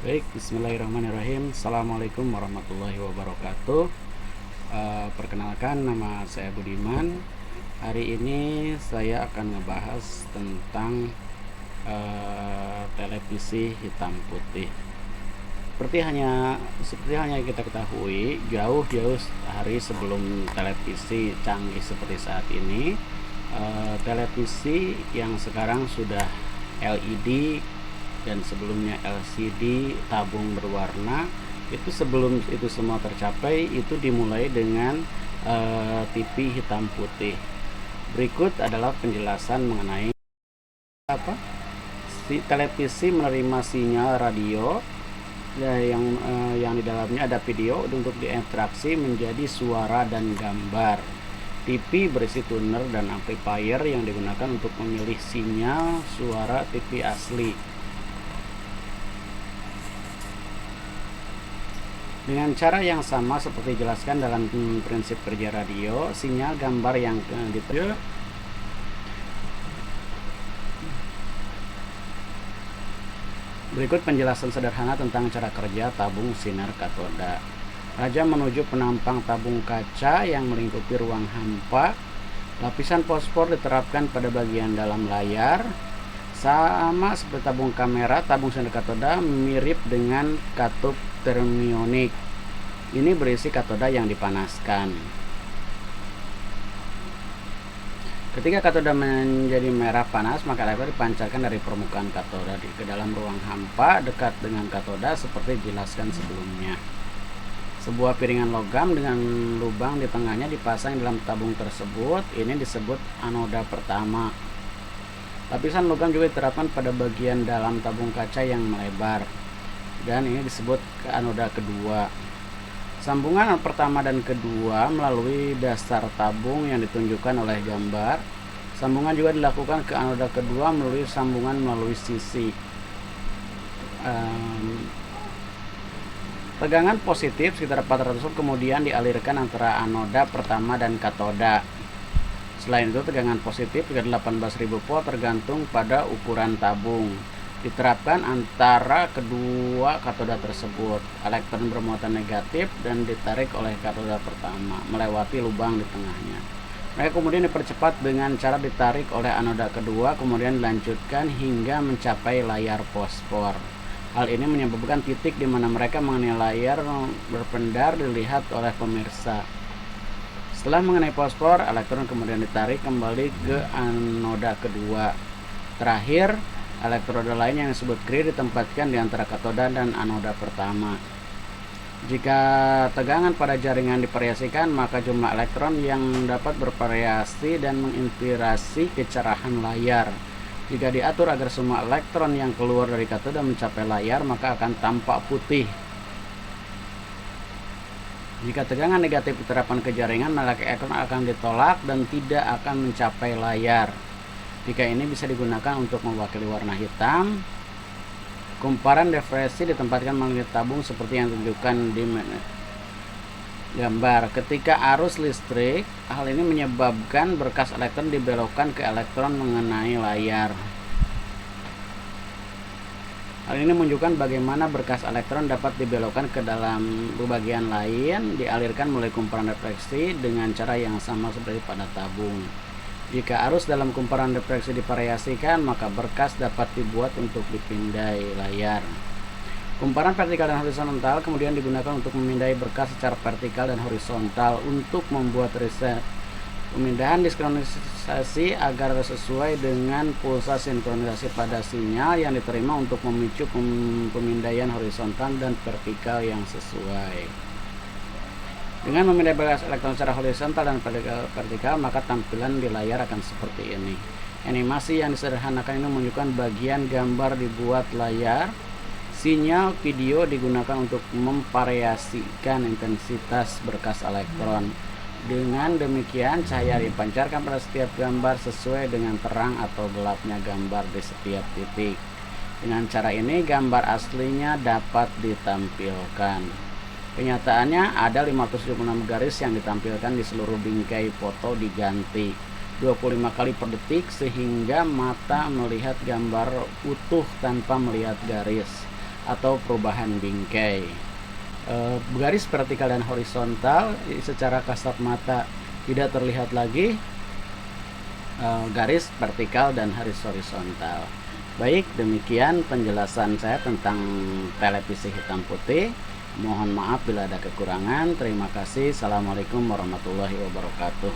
Baik, bismillahirrahmanirrahim. Assalamualaikum warahmatullahi wabarakatuh. Perkenalkan, nama saya Budiman. Hari ini saya akan ngebahas tentang televisi hitam putih. Seperti hanya kita ketahui, jauh-jauh hari sebelum televisi canggih seperti saat ini, televisi yang sekarang sudah LED dan sebelumnya LCD tabung berwarna, itu sebelum itu semua tercapai, itu dimulai dengan TV hitam putih. Berikut adalah penjelasan mengenai apa televisi menerima sinyal radio ya, yang di dalamnya ada video untuk diinteraksi menjadi suara dan gambar. TV berisi tuner dan amplifier yang digunakan untuk memilih sinyal suara TV asli. Dengan cara yang sama seperti dijelaskan dalam prinsip kerja radio, sinyal gambar yang diterima. Berikut penjelasan sederhana tentang cara kerja tabung sinar katoda. Raja menuju penampang tabung kaca yang melingkupi ruang hampa. Lapisan fosfor diterapkan pada bagian dalam layar. Sama seperti tabung kamera, tabung sinar katoda mirip dengan katup termionik. Ini berisi katoda yang dipanaskan. Ketika katoda menjadi merah panas, maka elektron dipancarkan dari permukaan katoda ke dalam ruang hampa dekat dengan katoda seperti dijelaskan sebelumnya. Sebuah piringan logam dengan lubang di tengahnya dipasang dalam tabung tersebut. Ini disebut anoda pertama. Lapisan logam juga diterapkan pada bagian dalam tabung kaca yang melebar, dan ini disebut anoda kedua. Sambungan pertama dan kedua melalui dasar tabung yang ditunjukkan oleh gambar. Sambungan juga dilakukan ke anoda kedua melalui sambungan melalui sisi. Tegangan positif sekitar 400 volt kemudian dialirkan antara anoda pertama dan katoda. Selain itu, tegangan positif hingga 18.000 volt tergantung pada ukuran tabung diterapkan antara kedua katoda tersebut. Elektron bermuatan negatif dan ditarik oleh katoda pertama melewati lubang di tengahnya. Mereka kemudian dipercepat dengan cara ditarik oleh anoda kedua, kemudian dilanjutkan hingga mencapai layar fosfor. Hal ini menyebabkan titik di mana mereka mengenai layar berpendar dilihat oleh pemirsa. Setelah mengenai fosfor, elektron kemudian ditarik kembali ke anoda kedua. Terakhir, elektroda lain yang disebut grid ditempatkan di antara katoda dan anoda pertama. Jika tegangan pada jaringan divariasikan, maka jumlah elektron yang dapat bervariasi dan menginspirasi kecerahan layar. Jika diatur agar semua elektron yang keluar dari katoda mencapai layar, maka akan tampak putih. Jika tegangan negatif diterapkan ke jaringan, maka elektron akan ditolak dan tidak akan mencapai layar. Jika ini bisa digunakan untuk mewakili warna hitam. Kumparan refleksi ditempatkan melalui tabung seperti yang ditunjukkan di gambar. Ketika arus listrik, hal ini menyebabkan berkas elektron dibelokkan ke elektron mengenai layar. Hal ini menunjukkan bagaimana berkas elektron dapat dibelokkan ke dalam bagian lain, dialirkan melalui kumparan refleksi dengan cara yang sama seperti pada tabung. Jika arus dalam kumparan refleksi divariasikan, maka berkas dapat dibuat untuk dipindai layar. Kumparan vertikal dan horizontal kemudian digunakan untuk memindai berkas secara vertikal dan horizontal untuk membuat riset. Pemindahan diskriminasi agar sesuai dengan pulsa sinkronisasi pada sinyal yang diterima untuk memicu pemindaian horizontal dan vertikal yang sesuai. Dengan memindai berkas elektron secara horizontal dan vertikal, maka tampilan di layar akan seperti ini. Animasi yang disederhanakan ini menunjukkan bagian gambar dibuat layar. Sinyal video digunakan untuk memvariasikan intensitas berkas elektron. Dengan demikian, cahaya dipancarkan pada setiap gambar sesuai dengan terang atau gelapnya gambar di setiap titik. Dengan cara ini, gambar aslinya dapat ditampilkan. Kenyataannya, ada 576 garis yang ditampilkan di seluruh bingkai foto diganti 25 kali per detik sehingga mata melihat gambar utuh tanpa melihat garis. atau perubahan bingkai. Garis vertikal dan horizontal secara kasat mata tidak terlihat lagi garis vertikal dan horizontal. Baik, demikian penjelasan saya tentang televisi hitam putih. Mohon maaf bila ada kekurangan. Terima kasih. Assalamualaikum warahmatullahi wabarakatuh.